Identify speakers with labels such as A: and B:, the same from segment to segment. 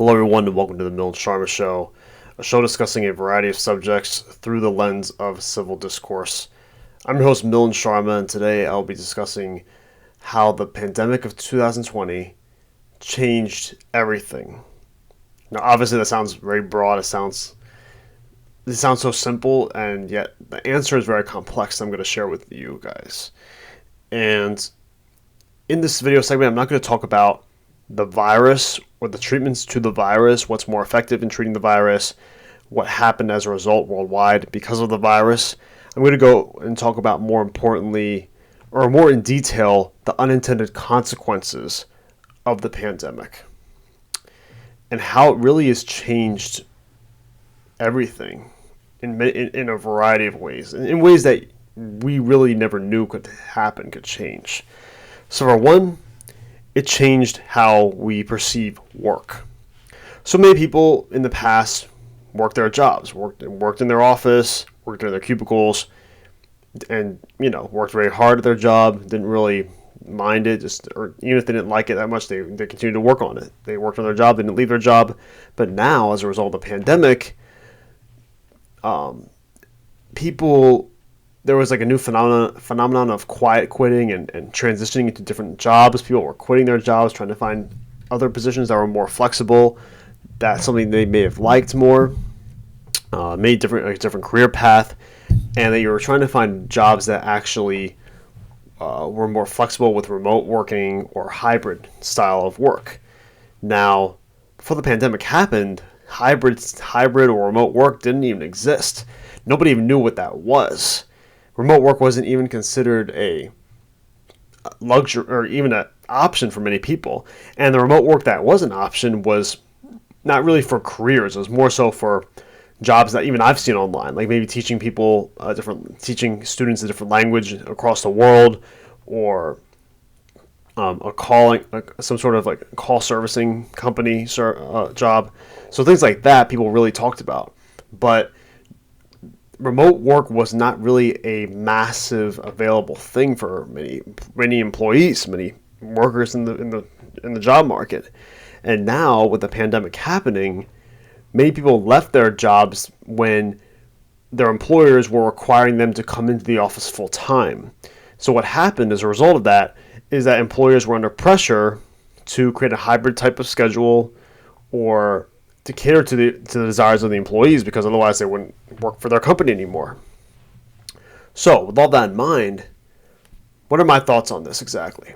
A: Hello, everyone, and welcome to the Milan Sharma Show, a show discussing a variety of subjects through the lens of civil discourse. I'm your host, Milan Sharma, and today I'll be discussing how the pandemic of 2020 changed everything. Now, obviously, that sounds very broad. It sounds so simple, and yet the answer is very complex. I'm going to share with you guys. And in this video segment, I'm not going to talk about the virus or the treatments to the virus, what's more effective in treating the virus, what happened as a result worldwide because of the virus. I'm going to go and talk about more importantly, or more in detail, the unintended consequences of the pandemic and how it really has changed everything in a variety of ways, in ways that we really never knew could happen, could change. So for one, it changed how we perceive work. So many people in the past worked their jobs, worked in their office, worked in their cubicles, and worked very hard at their job. Didn't really mind it, or even if they didn't like it that much, they continued to work on it. They worked on their job, they didn't leave their job. But now, as a result of the pandemic, there was like a new phenomenon of quiet quitting and transitioning into different jobs. People were quitting their jobs, trying to find other positions that were more flexible. That's something they may have liked more, made a different career path, and that you were trying to find jobs that actually were more flexible with remote working or hybrid style of work. Now, before the pandemic happened, hybrid or remote work didn't even exist. Nobody even knew what that was. Remote work wasn't even considered a luxury or even an option for many people. And the remote work that was an option was not really for careers. It was more so for jobs that even I've seen online, like maybe teaching teaching students a different language across the world, or some sort of like call servicing company job. So things like that people really talked about. But remote work was not really a massive available thing for many employees, many workers in the job market. And now with the pandemic happening, many people left their jobs when their employers were requiring them to come into the office full time. So what happened as a result of that is that employers were under pressure to create a hybrid type of schedule or to cater to the desires of the employees, because otherwise they wouldn't work for their company anymore. So with all that in mind, what are my thoughts on this exactly?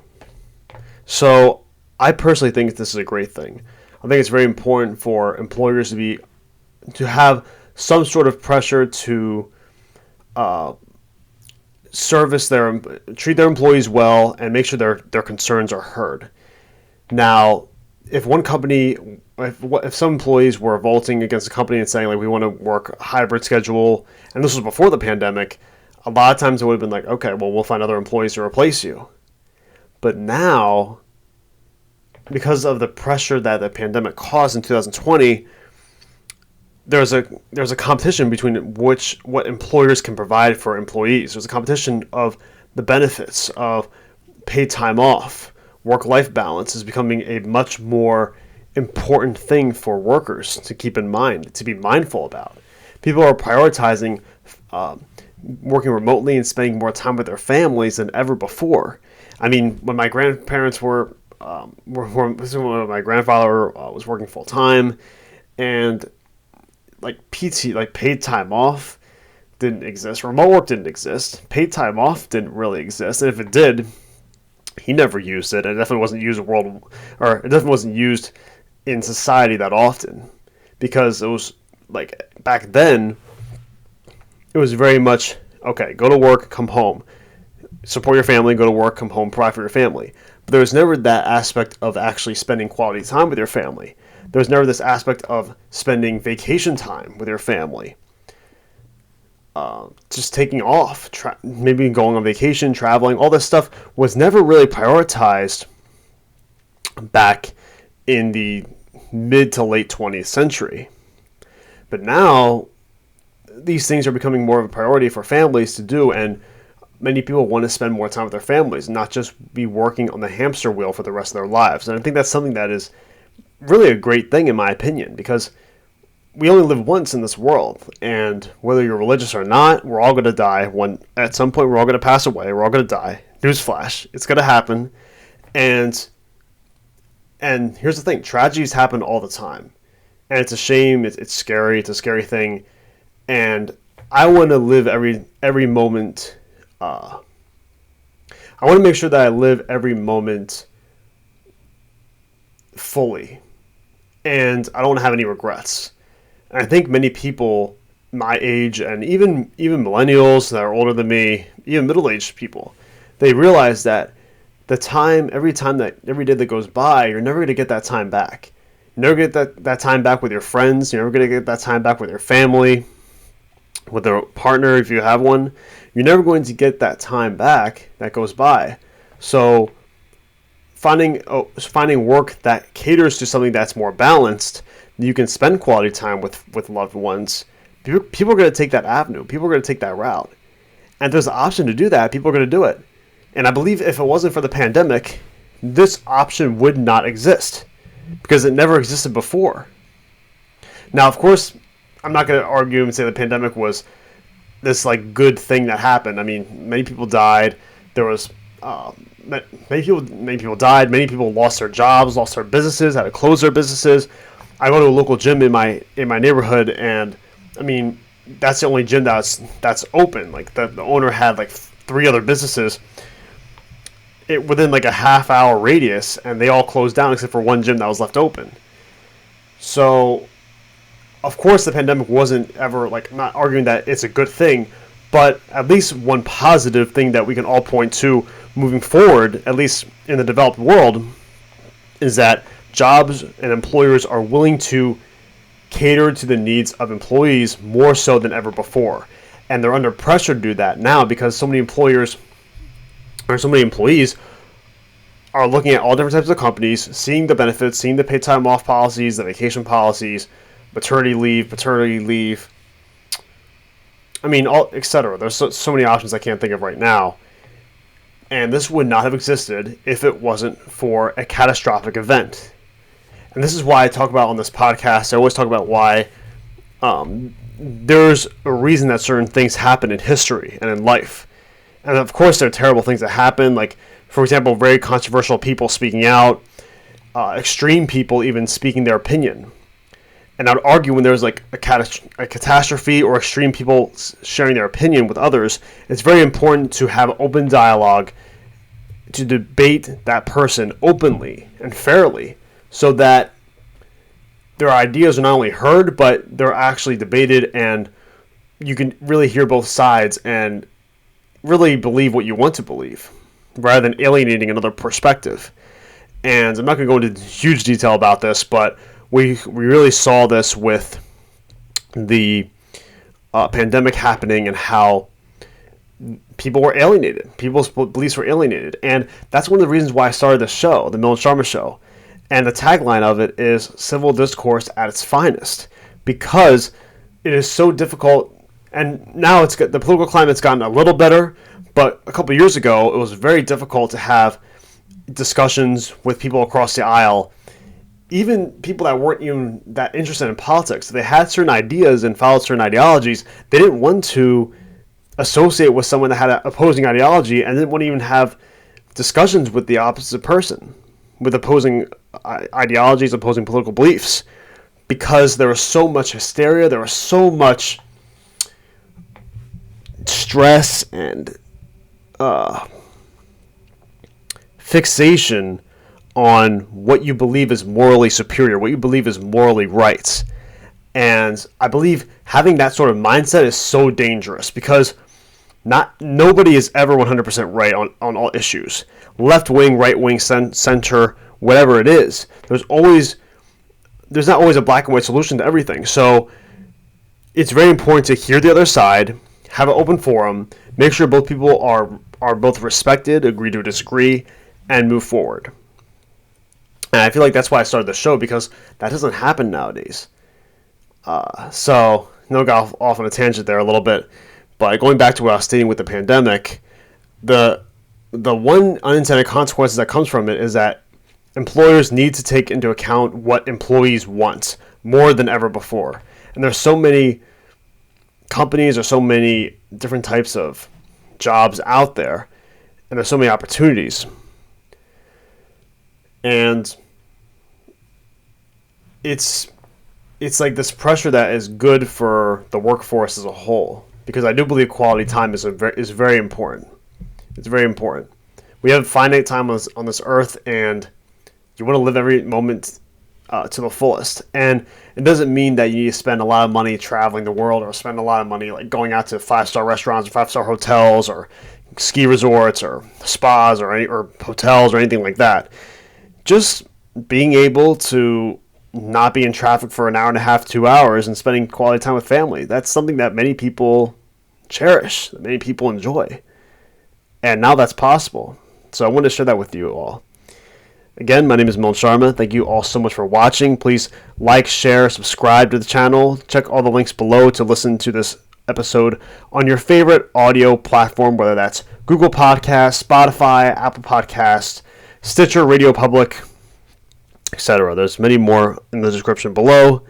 A: So I personally think this is a great thing. I think it's very important for employers to have some sort of pressure to treat their employees well and make sure their concerns are heard. Now, if some employees were revolting against the company and saying, like, we want to work a hybrid schedule, and this was before the pandemic, a lot of times it would have been like, okay, well, we'll find other employees to replace you. But now, because of the pressure that the pandemic caused in 2020, there's a competition between what employers can provide for employees. There's a competition of the benefits of paid time off. Work-life balance is becoming a much more important thing for workers to keep in mind, to be mindful about. People are prioritizing working remotely and spending more time with their families than ever before. I mean, when my grandparents when my grandfather was working full time, and like paid time off didn't exist. Remote work didn't exist. Paid time off didn't really exist, and if it did, he never used it. It definitely wasn't used in society that often, because it was like back then. It was very much okay. Go to work, come home, support your family. Go to work, come home, provide for your family. But there was never that aspect of actually spending quality time with your family. There was never this aspect of spending vacation time with your family. Just taking off, maybe going on vacation, traveling, all this stuff was never really prioritized back in the mid to late 20th century. But now, these things are becoming more of a priority for families to do, and many people want to spend more time with their families, not just be working on the hamster wheel for the rest of their lives. And I think that's something that is really a great thing in my opinion, because we only live once in this world, and whether you're religious or not, we're all going to die. At some point, we're all going to pass away. We're all going to die. Newsflash, it's going to happen. And here's the thing: tragedies happen all the time, and it's a shame. It's scary. It's a scary thing, and I want to live every moment. I want to make sure that I live every moment fully, and I don't have any regrets. And I think many people my age, and even millennials that are older than me, even middle-aged people, they realize that every day that goes by, you're never going to get that time back. You're never going to get that time back with your friends. You're never going to get that time back with your family, with a partner if you have one. You're never going to get that time back that goes by. So finding work that caters to something that's more balanced, you can spend quality time with loved ones. People are going to take that avenue. People are going to take that route. And if there's an option to do that, people are going to do it. And I believe if it wasn't for the pandemic, this option would not exist, because it never existed before. Now, of course, I'm not going to argue and say the pandemic was this like good thing that happened. I mean, many people died. There was many people died. Many people lost their jobs, lost their businesses, had to close their businesses. I go to a local gym in my neighborhood, and I mean, that's the only gym that's open. Like the owner had like 3 other businesses within like a half-hour radius, and they all closed down except for one gym that was left open. So, of course, the pandemic wasn't ever, like, I'm not arguing that it's a good thing, but at least one positive thing that we can all point to moving forward, at least in the developed world, is that jobs and employers are willing to cater to the needs of employees more so than ever before. And they're under pressure to do that now because so many employees are looking at all different types of companies, seeing the benefits, seeing the paid time off policies, the vacation policies, maternity leave, paternity leave, I mean, etc. There's so many options I can't think of right now. And this would not have existed if it wasn't for a catastrophic event. And this is why I talk about on this podcast, I always talk about why there's a reason that certain things happen in history and in life. And of course, there are terrible things that happen, like, for example, very controversial people speaking out, extreme people even speaking their opinion. And I would argue when there's like a catastrophe or extreme people sharing their opinion with others, it's very important to have open dialogue, to debate that person openly and fairly, so that their ideas are not only heard, but they're actually debated, and you can really hear both sides and really believe what you want to believe, rather than alienating another perspective. And I'm not going to go into huge detail about this, but we really saw this with the pandemic happening and how people were alienated. People's beliefs were alienated. And that's one of the reasons why I started this show, the Milan Sharma Show. And the tagline of it is civil discourse at its finest, because it is so difficult. And now the political climate's gotten a little better, but a couple of years ago, it was very difficult to have discussions with people across the aisle, even people that weren't even that interested in politics. They had certain ideas and followed certain ideologies. They didn't want to associate with someone that had an opposing ideology, and didn't want to even have discussions with the opposite person, with opposing ideologies, opposing political beliefs, because there was so much hysteria, there was so much stress and fixation on what you believe is morally superior, what you believe is morally right. And I believe having that sort of mindset is so dangerous, because nobody is ever 100% right on all issues. Left wing, right wing, center, whatever it is. There's not always a black and white solution to everything. So it's very important to hear the other side, have an open forum, make sure both people are both respected, agree to disagree, and move forward. And I feel like that's why I started the show, because that doesn't happen nowadays. So, got off on a tangent there a little bit. But going back to what I was stating with the pandemic, the one unintended consequences that comes from it is that employers need to take into account what employees want more than ever before. And there's so many companies or so many different types of jobs out there, and there's so many opportunities. And it's like this pressure that is good for the workforce as a whole, because I do believe quality time is very important. It's very important. We have finite time on this earth, and you want to live every moment to the fullest. And it doesn't mean that you need to spend a lot of money traveling the world, or spend a lot of money like going out to 5-star restaurants or 5-star hotels or ski resorts or spas or hotels or anything like that. Just being able to not be in traffic for an hour and a half, 2 hours, and spending quality time with family. That's something that many people cherish, that many people enjoy. And now that's possible. So I want to share that with you all. Again, my name is Milan Sharma. Thank you all so much for watching. Please like, share, subscribe to the channel. Check all the links below to listen to this episode on your favorite audio platform, whether that's Google Podcasts, Spotify, Apple Podcasts, Stitcher, Radio Public, etc. There's many more in the description below.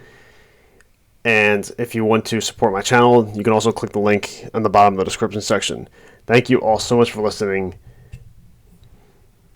A: And if you want to support my channel, you can also click the link on the bottom of the description section. Thank you all so much for listening.